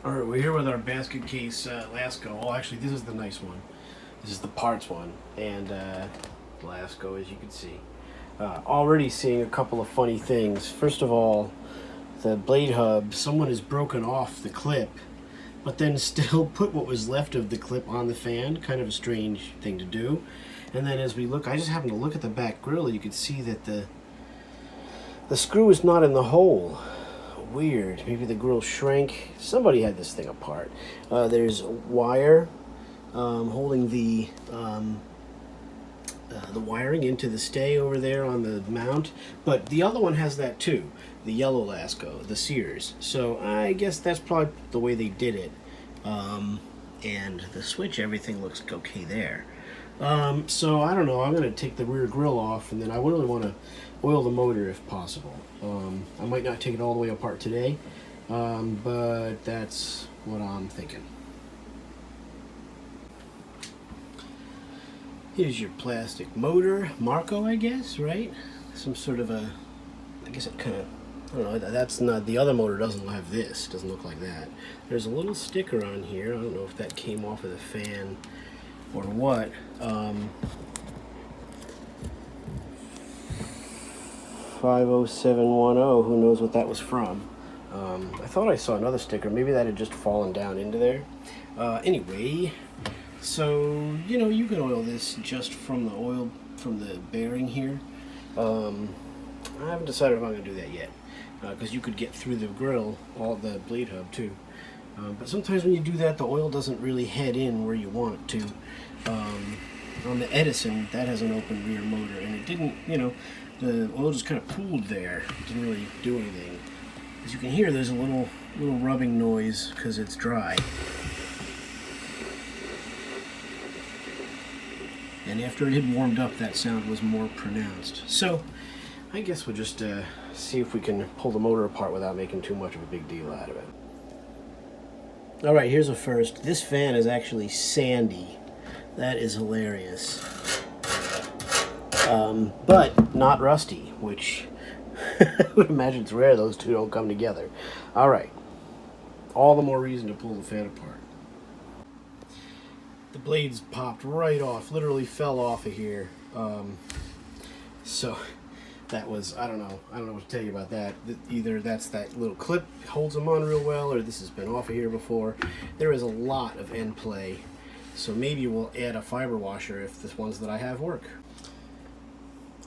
All right, we're here with our basket case Lasko. Oh, actually, this is the nice one. This is the parts one, and Lasko, as you can see. Already seeing a couple of funny things. First of all, the blade hub, someone has broken off the clip, but then still put what was left of the clip on the fan. Kind of a strange thing to do. And then as we look, I just happened to look at the back grill, and you can see that the screw is not in the hole. Weird. Maybe the grill shrank. Somebody had this thing apart. There's a wire holding the wiring into the stay over there on the mount, but the other one has that too. The yellow Lasko, the Sears. So I guess that's probably the way they did it. And the switch, everything looks okay there. So I don't know. I'm going to take the rear grill off, and then I really want to oil the motor if possible. I might not take it all the way apart today, but that's what I'm thinking. Here's your plastic motor, Marco, I guess, right? Some sort of a, I guess it kind of, I don't know, that's not, the other motor doesn't have this, doesn't look like that. There's a little sticker on here. I don't know if that came off of the fan or what. 50710, who knows what that was from. I thought I saw another sticker. Maybe that had just fallen down into there. Anyway, so, you know, you can oil this just from the oil, from the bearing here. I haven't decided if I'm going to do that yet, because you could get through the grill, all the blade hub too. But sometimes when you do that, the oil doesn't really head in where you want it to. On the Edison, that has an open rear motor, and it didn't, you know, the oil just kind of pooled there. It didn't really do anything. As you can hear, there's a little rubbing noise because it's dry. And after it had warmed up, that sound was more pronounced. So I guess we'll just see if we can pull the motor apart without making too much of a big deal out of it. All right, here's a first. This fan is actually sandy. That is hilarious. But not rusty, which I would imagine it's rare those two don't come together. All right, all the more reason to pull the fan apart. The blades popped right off, literally fell off of here. So that was, I don't know what to tell you about that. Either that's that little clip holds them on real well, or this has been off of here before. There is a lot of end play, so maybe we'll add a fiber washer if the ones that I have work.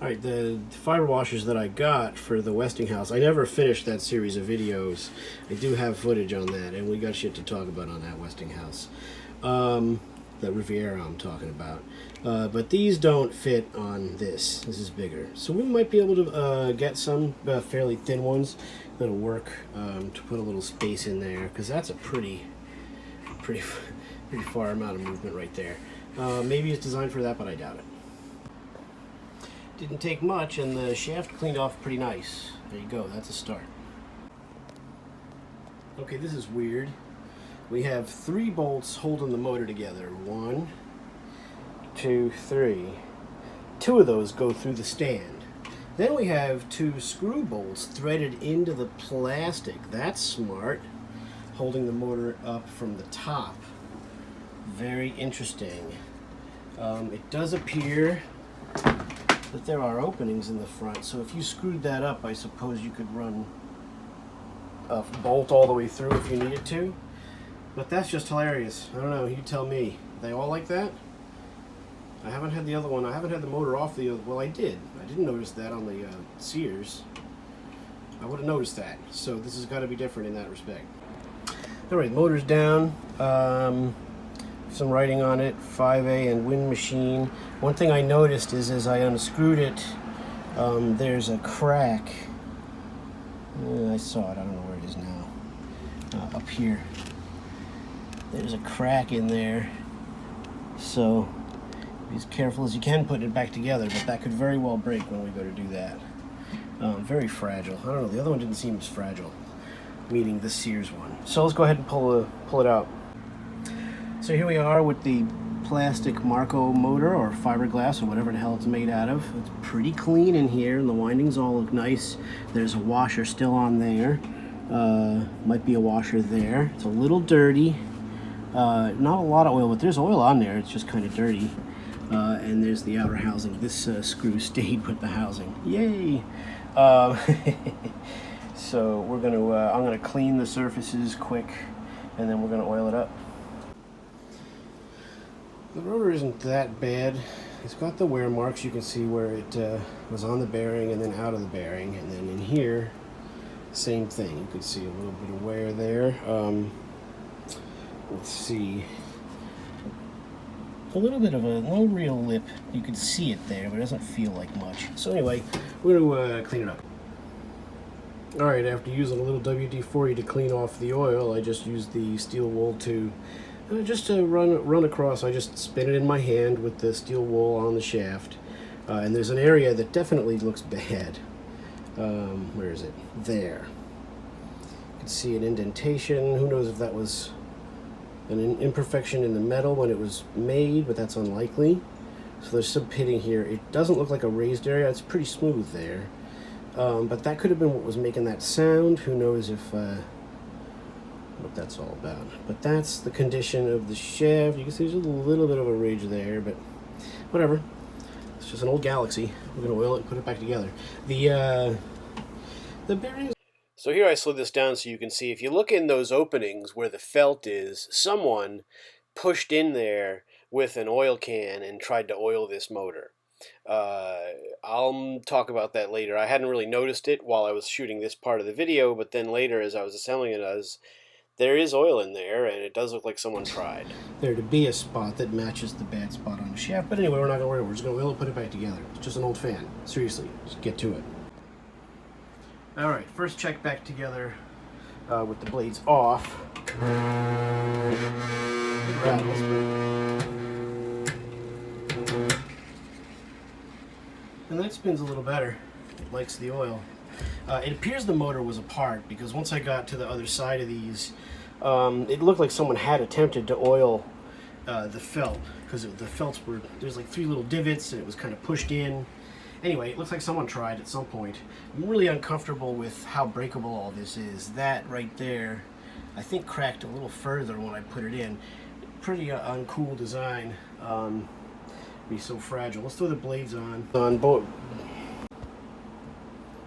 Alright, the fiber washers that I got for the Westinghouse, I never finished that series of videos. I do have footage on that, and we got shit to talk about on that Westinghouse. The Riviera I'm talking about. But these don't fit on this. This is bigger. So we might be able to get some fairly thin ones that'll work to put a little space in there, because that's a pretty far amount of movement right there. Maybe it's designed for that, but I doubt it. Didn't take much, and the shaft cleaned off pretty nice. There you go, that's a start. Okay, this is weird. We have 3 bolts holding the motor together. 1, 2, 3. 2 of those go through the stand. Then we have 2 screw bolts threaded into the plastic. That's smart. Holding the motor up from the top. Very interesting. It does appear that there are openings in the front, so if you screwed that up, I suppose you could run a bolt all the way through if you needed to. But that's just hilarious. I don't know, you tell me. They all like that? I haven't had the other one. I haven't had the motor off the other. Well, I did. I didn't notice that on the Sears. I would have noticed that. So this has got to be different in that respect. Alright, motor's down. Some writing on it, 5A and wind machine. One thing I noticed is as I unscrewed it, there's a crack. I saw it, I don't know where it is now. Up here. There's a crack in there. So be as careful as you can putting it back together, but that could very well break when we go to do that. Very fragile. I don't know, the other one didn't seem as fragile, meaning the Sears one. So let's go ahead and pull it out. So here we are with the plastic Marco motor, or fiberglass, or whatever the hell it's made out of. It's pretty clean in here, and the windings all look nice. There's a washer still on there. Might be a washer there. It's a little dirty. Not a lot of oil, but there's oil on there. It's just kind of dirty. And there's the outer housing. This screw stayed with the housing. Yay! So we're gonna. I'm gonna clean the surfaces quick, and then we're gonna oil it up. The rotor isn't that bad. It's got the wear marks. You can see where it was on the bearing and then out of the bearing, and then in here, same thing. You can see a little bit of wear there. Let's see. A little bit of a no real lip. You can see it there, but it doesn't feel like much. So anyway, we're gonna clean it up. All right, after using a little WD-40 to clean off the oil, I just used the steel wool to run across. I just spin it in my hand with the steel wool on the shaft, and there's an area that definitely looks bad. Where is it? There. You can see an indentation. Who knows if that was an imperfection in the metal when it was made, but that's unlikely. So there's some pitting here. It doesn't look like a raised area. It's pretty smooth there. But that could have been what was making that sound. Who knows if what that's all about. But that's the condition of the shaft. You can see there's a little bit of a ridge there, but whatever. It's just an old Galaxy. We're gonna oil it and put it back together. The bearings. So here I slid this down so you can see, if you look in those openings where the felt is, someone pushed in there with an oil can and tried to oil this motor. I'll talk about that later. I hadn't really noticed it while I was shooting this part of the video, but then later as I was assembling it, there is oil in there, and it does look like someone tried. There to be a spot that matches the bad spot on the shaft, but anyway, we're not going to worry. We're just going to oil it, put it back together. It's just an old fan. Seriously, just get to it. All right, first check back together with the blades off. And that spins a little better. It likes the oil. It appears the motor was apart, because once I got to the other side of these, it looked like someone had attempted to oil the felt, because the felts were, there's like 3 little divots and it was kind of pushed in. Anyway, it looks like someone tried at some point. I'm really uncomfortable with how breakable all this is. That right there, I think cracked a little further when I put it in. Pretty uncool design. Be so fragile. Let's throw the blades on both.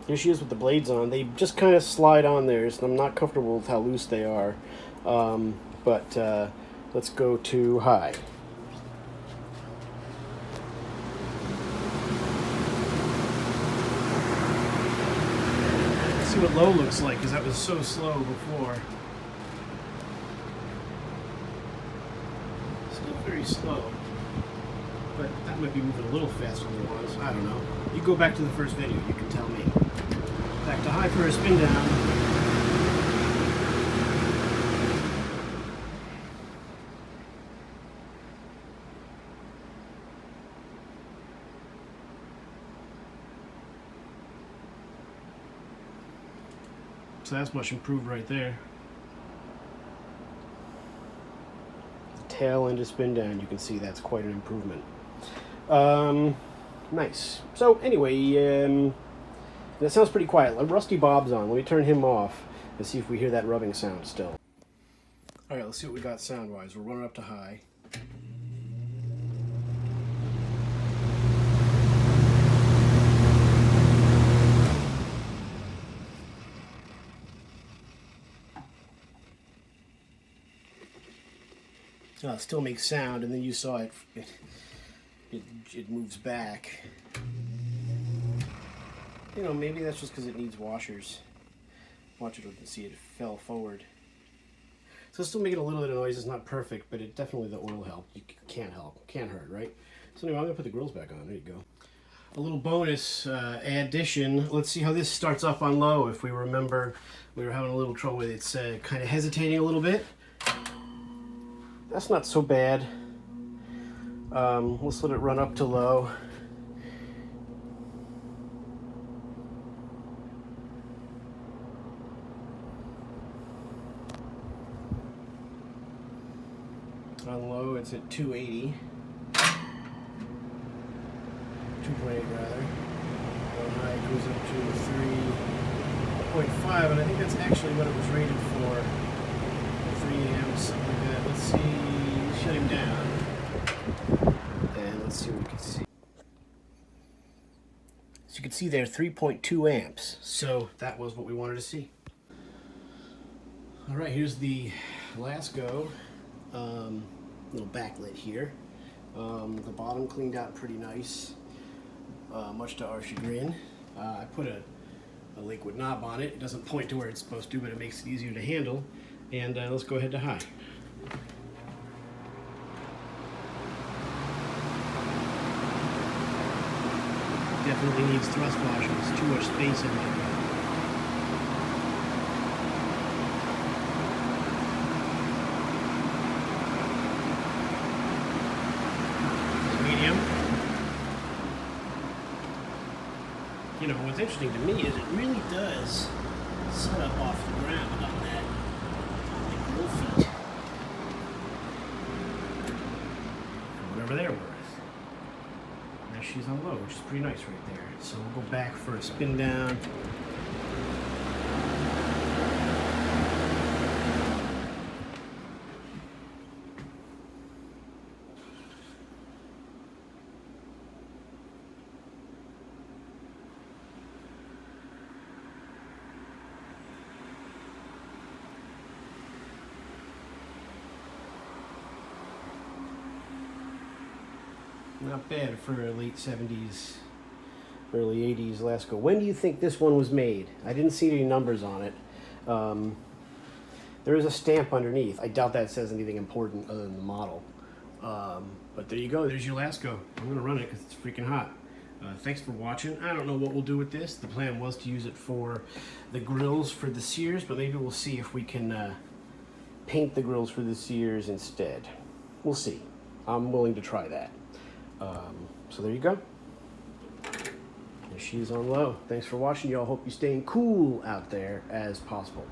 Here she is with the blades on. They just kind of slide on there, so I'm not comfortable with how loose they are. But let's go to high. Let's see what low looks like, because that was so slow before. Still very slow. But that might be moving a little faster than it was. I don't know. You go back to the first video, you can tell me. Back to high for a spin down. So that's much improved right there. The tail end of spin down, you can see that's quite an improvement. Nice. So anyway, that sounds pretty quiet. Rusty Bob's on. Let me turn him off and see if we hear that rubbing sound still. All right, let's see what we got sound-wise. We're running up to high. It still makes sound, and then you saw it moves back. You know, maybe that's just because it needs washers. Watch it, see it fell forward. So it's still making a little bit of noise. It's not perfect, but it definitely, the oil helped. You can't hurt, right? So anyway, I'm gonna put the grills back on. There you go. A little bonus addition. Let's see how this starts up on low. If we remember, we were having a little trouble with it. It's kind of hesitating a little bit. That's not so bad. Let's let it run up to low. On low, it's at 280. 2.8 rather. On high, it goes up to 3.5, and I think that's actually what it was rated for. 3 amps, something like that. Let's see, shut him down. And let's see what we can see. So you can see there, 3.2 amps. So that was what we wanted to see. All right, here's the Lasko little backlit here. The bottom cleaned out pretty nice, much to our chagrin. I put a liquid knob on it. It doesn't point to where it's supposed to, but it makes it easier to handle. And let's go ahead to high. Definitely needs thrust washers. Too much space in there. Medium. You know, what's interesting to me is it really does set up off the ground on that grill feet. Whatever they're worth. Now she's on low, which is pretty nice right there. So we'll go back for a spin down. Not bad for a late 70s, early 80s Lasko. When do you think this one was made? I didn't see any numbers on it. There is a stamp underneath. I doubt that says anything important other than the model. But there you go. There's your Lasko. I'm going to run it because it's freaking hot. Thanks for watching. I don't know what we'll do with this. The plan was to use it for the grills for the sears, but maybe we'll see if we can paint the grills for the sears instead. We'll see. I'm willing to try that. So there you go. And she's on low. Thanks for watching, y'all. Hope you're staying cool out there as possible.